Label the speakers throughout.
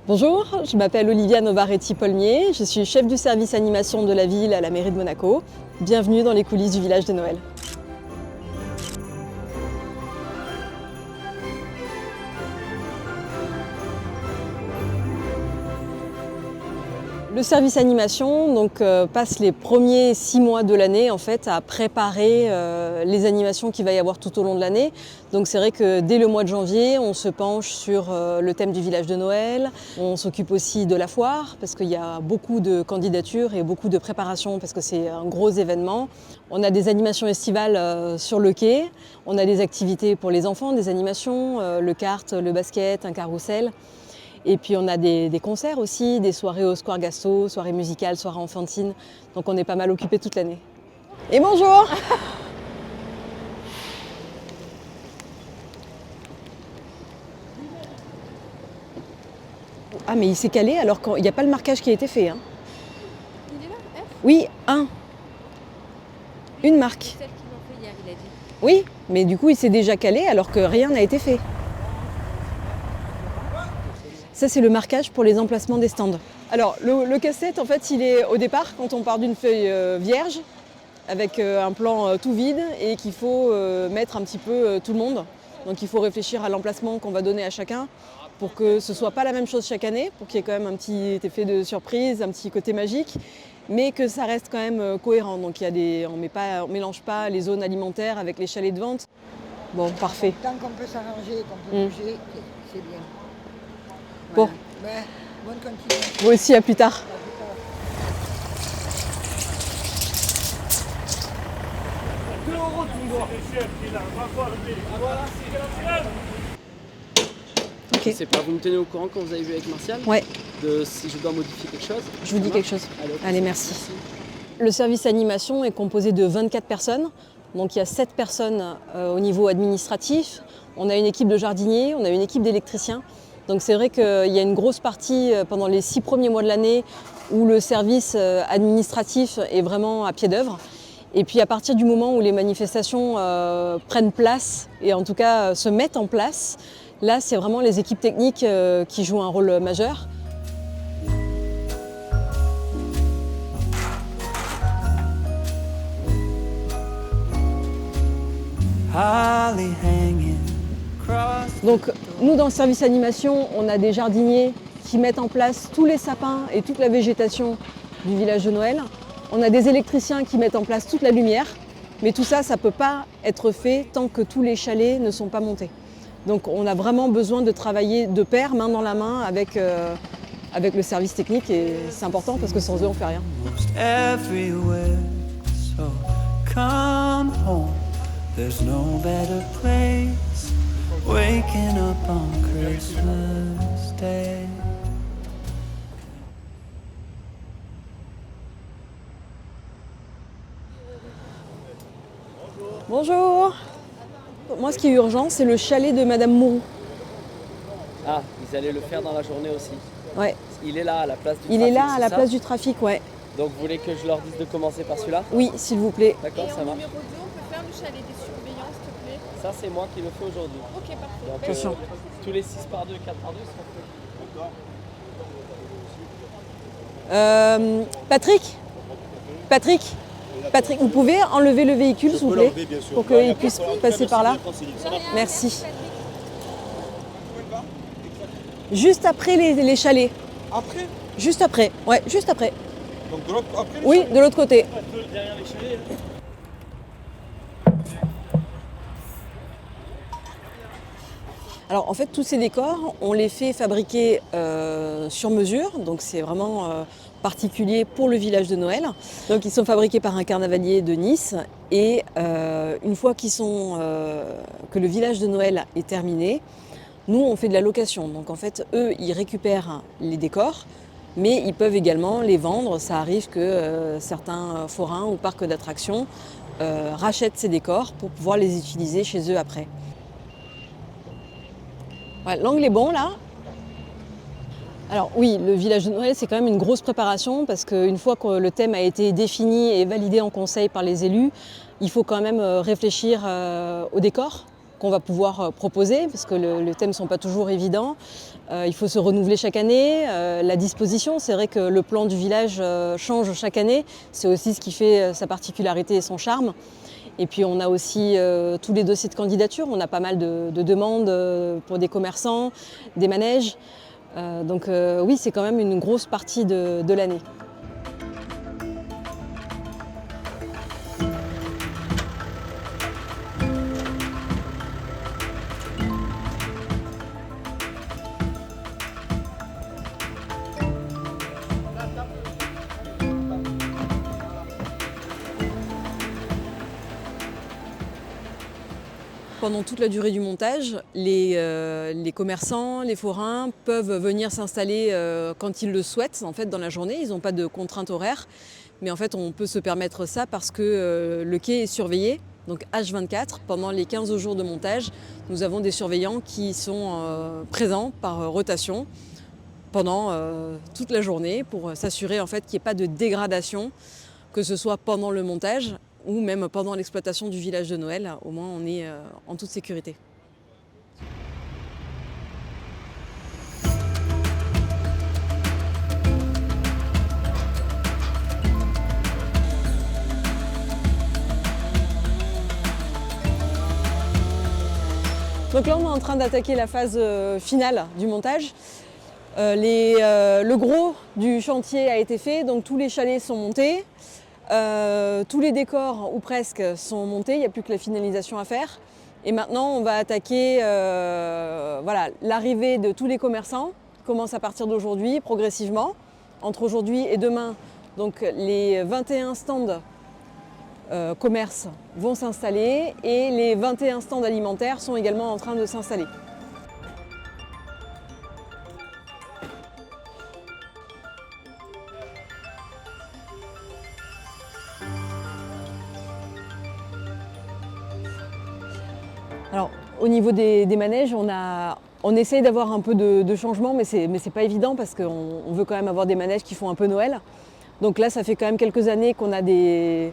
Speaker 1: Bonjour, je m'appelle Olivia Novaretti-Polmier, je suis chef du service animation de la ville à la mairie de Monaco. Bienvenue dans les coulisses du village de Noël. Le service animation passe les premiers 6 mois de l'année en fait, à préparer les animations qu'il va y avoir tout au long de l'année. Donc c'est vrai que dès le mois de janvier, on se penche sur le thème du village de Noël. On s'occupe aussi de la foire parce qu'il y a beaucoup de candidatures et beaucoup de préparations parce que c'est un gros événement. On a des animations estivales sur le quai. On a des activités pour les enfants, des animations, le kart, le basket, un carrousel. Et puis on a des concerts aussi, des soirées au Square Gasto, soirées musicales, soirées enfantines. Donc on est pas mal occupé toute l'année. Et bonjour! Ah mais il s'est calé alors qu'il n'y a pas le marquage qui a été fait. Hein.
Speaker 2: Il est là, F?
Speaker 1: Oui, une marque.
Speaker 2: Celle qu'ils l'ont fait hier, il a dit.
Speaker 1: Oui, mais du coup il s'est déjà calé alors que rien n'a été fait. Ça, c'est le marquage pour les emplacements des stands. Alors, le casse-tête, en fait, il est au départ, quand on part d'une feuille vierge, avec un plan tout vide, et qu'il faut mettre un petit peu tout le monde. Donc, il faut réfléchir à l'emplacement qu'on va donner à chacun, pour que ce ne soit pas la même chose chaque année, pour qu'il y ait quand même un petit effet de surprise, un petit côté magique, mais que ça reste quand même cohérent. Donc, on ne mélange pas les zones alimentaires avec les chalets de vente. Bon, parfait.
Speaker 3: Tant qu'on peut s'arranger, qu'on peut bouger, c'est bien.
Speaker 1: Bon.
Speaker 3: Voilà. Bonne continuation.
Speaker 1: Vous aussi, à plus tard.
Speaker 4: Je sais pas, vous me tenez au courant quand vous avez vu avec Martial
Speaker 1: Ouais.
Speaker 4: de si je dois modifier quelque chose?
Speaker 1: Je vous dis quelque chose. Allez, merci.
Speaker 4: Merci.
Speaker 1: Le service animation est composé de 24 personnes. Donc il y a 7 personnes au niveau administratif. On a une équipe de jardiniers, on a une équipe d'électriciens. Donc c'est vrai qu'il y a une grosse partie pendant les 6 premiers mois de l'année où le service administratif est vraiment à pied d'œuvre. Et puis à partir du moment où les manifestations prennent place et en tout cas se mettent en place, là c'est vraiment les équipes techniques qui jouent un rôle majeur. Donc nous dans le service animation, on a des jardiniers qui mettent en place tous les sapins et toute la végétation du village de Noël. On a des électriciens qui mettent en place toute la lumière, mais tout ça, ça ne peut pas être fait tant que tous les chalets ne sont pas montés. Donc on a vraiment besoin de travailler de pair, main dans la main avec le service technique et c'est important parce que sans eux on ne fait rien.
Speaker 5: There's no better place, waking up on Christmas Day.
Speaker 1: Bonjour. Moi ce qui est urgent c'est le chalet de Madame Mourou.
Speaker 4: Ah, ils allaient le faire dans la journée aussi.
Speaker 1: Ouais.
Speaker 4: Il est là à la place du
Speaker 1: Il
Speaker 4: trafic.
Speaker 1: est là à la
Speaker 4: ça
Speaker 1: place du trafic, ouais.
Speaker 4: Donc vous voulez que je leur dise de commencer par celui-là?
Speaker 1: Oui, s'il vous plaît.
Speaker 4: D'accord,
Speaker 2: Et
Speaker 4: ça
Speaker 2: en
Speaker 4: marche.
Speaker 2: numéro 2, on peut faire le chalet des surveillants, s'il te plaît.
Speaker 4: Ça c'est moi qui le fais aujourd'hui.
Speaker 2: Ok, parfait.
Speaker 4: Donc
Speaker 1: Attention.
Speaker 4: tous les 6 par 2, 4 par 2 seront faits.
Speaker 1: Patrick, vous pouvez enlever le véhicule, s'il vous plaît, pour qu'il puisse passer par là. Merci. Juste après les chalets.
Speaker 6: Après?
Speaker 1: Juste après. Ouais, juste après.
Speaker 6: Donc de l'autre après les
Speaker 1: Oui,
Speaker 6: chalets.
Speaker 1: de l'autre côté.
Speaker 4: Derrière les chalets.
Speaker 1: Alors en fait, tous ces décors, on les fait fabriquer sur mesure. Donc c'est vraiment particulier pour le village de Noël. Donc ils sont fabriqués par un carnavalier de Nice. Et une fois que le village de Noël est terminé, nous on fait de la location. Donc en fait, eux, ils récupèrent les décors. Mais ils peuvent également les vendre. Ça arrive que certains forains ou parcs d'attractions rachètent ces décors pour pouvoir les utiliser chez eux après. Ouais, l'angle est bon là. Alors oui, le village de Noël, c'est quand même une grosse préparation parce qu'une fois que le thème a été défini et validé en conseil par les élus, il faut quand même réfléchir au décor qu'on va pouvoir proposer, parce que les thèmes ne sont pas toujours évidents. Il faut se renouveler chaque année. La disposition, c'est vrai que le plan du village change chaque année. C'est aussi ce qui fait sa particularité et son charme. Et puis on a aussi tous les dossiers de candidature. On a pas mal de demandes pour des commerçants, des manèges. Donc oui, c'est quand même une grosse partie de l'année. Pendant toute la durée du montage, les commerçants, les forains peuvent venir s'installer quand ils le souhaitent en fait, dans la journée. Ils n'ont pas de contraintes horaires, mais en fait on peut se permettre ça parce que le quai est surveillé. Donc H24, pendant les 15 jours de montage, nous avons des surveillants qui sont présents par rotation pendant toute la journée pour s'assurer en fait, qu'il n'y ait pas de dégradation, que ce soit pendant le montage ou même pendant l'exploitation du village de Noël. Au moins on est en toute sécurité. Donc là on est en train d'attaquer la phase finale du montage. Le gros du chantier a été fait, donc tous les chalets sont montés. Tous les décors, ou presque, sont montés, il n'y a plus que la finalisation à faire. Et maintenant, on va attaquer l'arrivée de tous les commerçants, qui commence à partir d'aujourd'hui, progressivement. Entre aujourd'hui et demain, donc, les 21 stands commerces vont s'installer et les 21 stands alimentaires sont également en train de s'installer. Alors, au niveau des manèges, on essaye d'avoir un peu de changement, mais c'est pas évident parce qu'on veut quand même avoir des manèges qui font un peu Noël. Donc là, ça fait quand même quelques années qu'on a des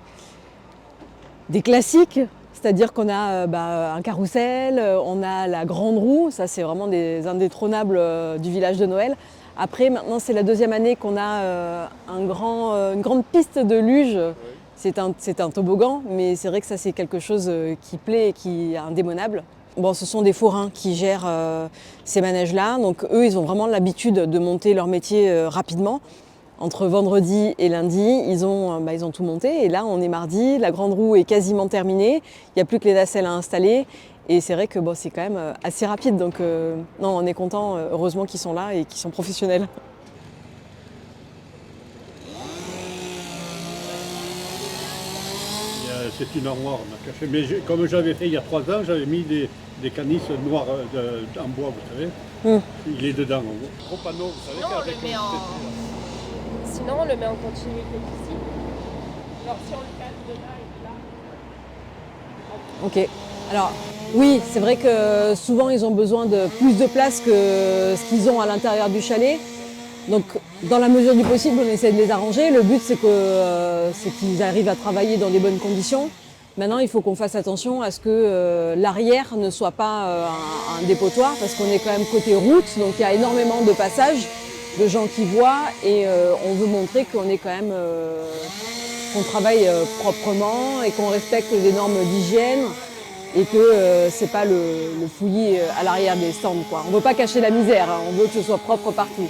Speaker 1: classiques, c'est-à-dire qu'on a un carrousel, on a la grande roue, ça c'est vraiment des indétrônables du village de Noël. Après, maintenant, c'est la deuxième année qu'on a une grande piste de luge. C'est un toboggan, mais c'est vrai que ça c'est quelque chose qui plaît et qui est indémodable. Bon, ce sont des forains qui gèrent ces manèges-là, donc eux ils ont vraiment l'habitude de monter leur métier rapidement. Entre vendredi et lundi, ils ont tout monté et là on est mardi, la grande roue est quasiment terminée, il n'y a plus que les nacelles à installer et c'est vrai que c'est quand même assez rapide, donc non, on est content, heureusement qu'ils sont là et qu'ils sont professionnels.
Speaker 7: C'est une armoire, on a caché. Mais comme j'avais fait il y a 3 ans, j'avais mis des canisses noires en bois, vous savez. Il est dedans. Gros panneau, vous savez.
Speaker 2: Sinon, on le met en continuité ici. Alors, si on le cale de là et là.
Speaker 1: Ok. Alors, oui, c'est vrai que souvent, ils ont besoin de plus de place que ce qu'ils ont à l'intérieur du chalet. Donc, dans la mesure du possible, on essaie de les arranger. Le but, c'est qu'ils arrivent à travailler dans des bonnes conditions. Maintenant, il faut qu'on fasse attention à ce que l'arrière ne soit pas un dépotoir, parce qu'on est quand même côté route, donc il y a énormément de passages, de gens qui voient, et on veut montrer qu'on est quand même, qu'on travaille proprement et qu'on respecte les normes d'hygiène, et que c'est pas le fouillis à l'arrière des stands, quoi. On veut pas cacher la misère, hein, on veut que ce soit propre partout.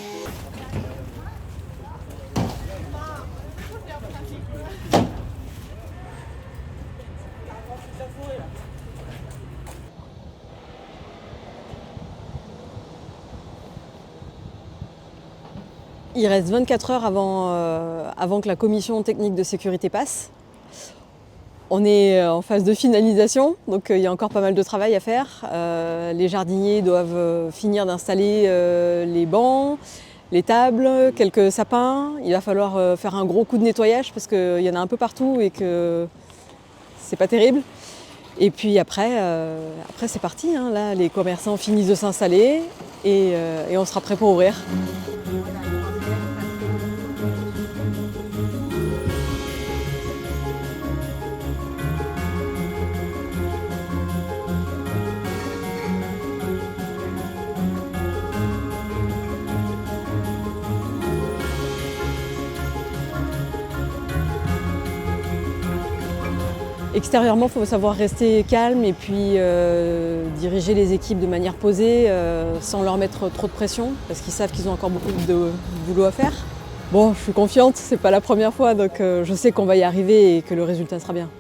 Speaker 1: Il reste 24 heures avant que la commission technique de sécurité passe. On est en phase de finalisation, donc il y a encore pas mal de travail à faire. Les jardiniers doivent finir d'installer les bancs, les tables, quelques sapins. Il va falloir faire un gros coup de nettoyage parce qu'il y en a un peu partout et que c'est pas terrible. Et puis après c'est parti, hein. Là, les commerçants finissent de s'installer et on sera prêt pour ouvrir. Extérieurement, il faut savoir rester calme et puis diriger les équipes de manière posée sans leur mettre trop de pression parce qu'ils savent qu'ils ont encore beaucoup de boulot à faire. Bon, je suis confiante, c'est pas la première fois donc je sais qu'on va y arriver et que le résultat sera bien.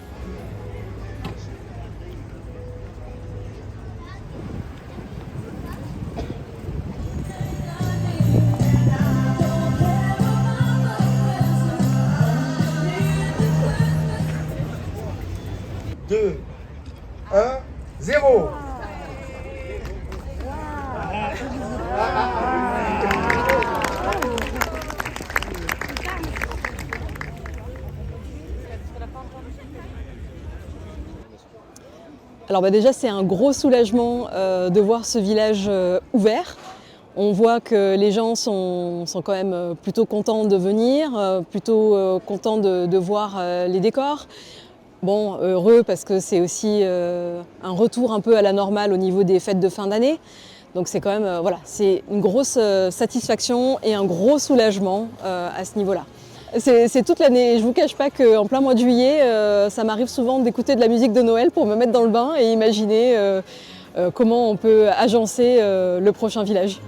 Speaker 6: Deux, un, zéro.
Speaker 1: Alors déjà c'est un gros soulagement de voir ce village ouvert. On voit que les gens sont quand même plutôt contents de venir, plutôt contents de voir les décors. Bon, heureux parce que c'est aussi un retour un peu à la normale au niveau des fêtes de fin d'année. Donc c'est quand même, voilà, c'est une grosse satisfaction et un gros soulagement à ce niveau-là. C'est toute l'année. Je ne vous cache pas qu'en plein mois de juillet, ça m'arrive souvent d'écouter de la musique de Noël pour me mettre dans le bain et imaginer comment on peut agencer le prochain village.